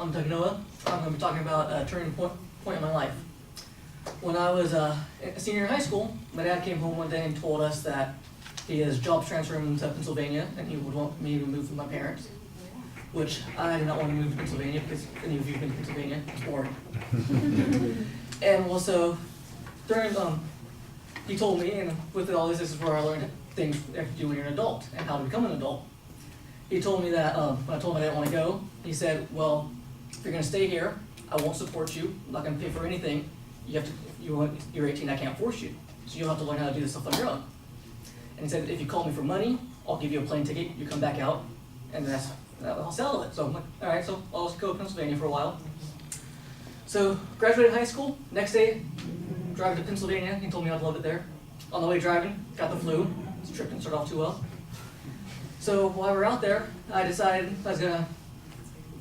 I'm Doug Noah. I'm going to be talking about a turning point in my life. When I was a senior in high school, my dad came home one day and told us that he is job transferring to Pennsylvania and he would want me to move with my parents, which I did not want to move to Pennsylvania because if any of you have been to Pennsylvania, it's boring. And also, during, he told me, and with all this is where I learned things you have to do when you're an adult and how to become an adult. He told me that when I told him I didn't want to go, he said, well, if you're going to stay here, I won't support you. I'm not going to pay for anything. You have to, if you're 18, I can't force you. So you'll have to learn how to do this stuff on your own. And he said, if you call me for money, I'll give you a plane ticket, you come back out, and I'll settle it. So I'm like, all right, so I'll just go to Pennsylvania for a while. So graduated high school, next day, driving to Pennsylvania, he told me I'd love it there. On the way driving, got the flu. This trip didn't start off too well. So while we were out there, I decided I was gonna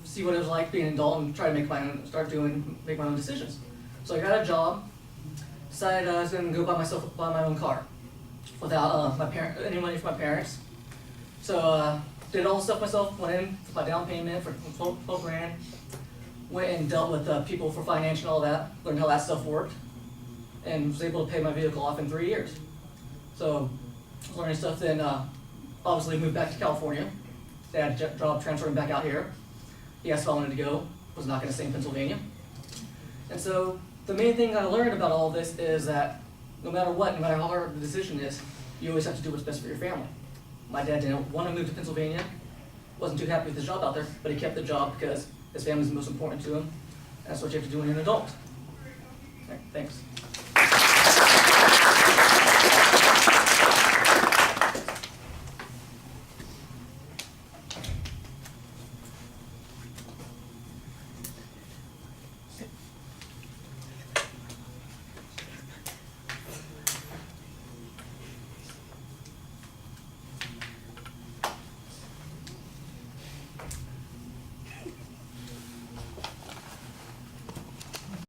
see what it was like being an adult and try to make my own decisions. So I got a job, decided I was gonna go buy my own car without any money from my parents. So did all the stuff myself, went in with my down payment for 12 grand, went and dealt with people for finance and all that, learned how that stuff worked, and was able to pay my vehicle off in 3 years. So learning stuff, then obviously moved back to California. They had a job transferring back out here. He asked if I wanted to go, was not going to stay in Pennsylvania. And so the main thing I learned about all this is that no matter what, no matter how hard the decision is, you always have to do what's best for your family. My dad didn't want to move to Pennsylvania, wasn't too happy with his job out there, but he kept the job because his family is the most important to him. And that's what you have to do when you're an adult. Okay, thanks.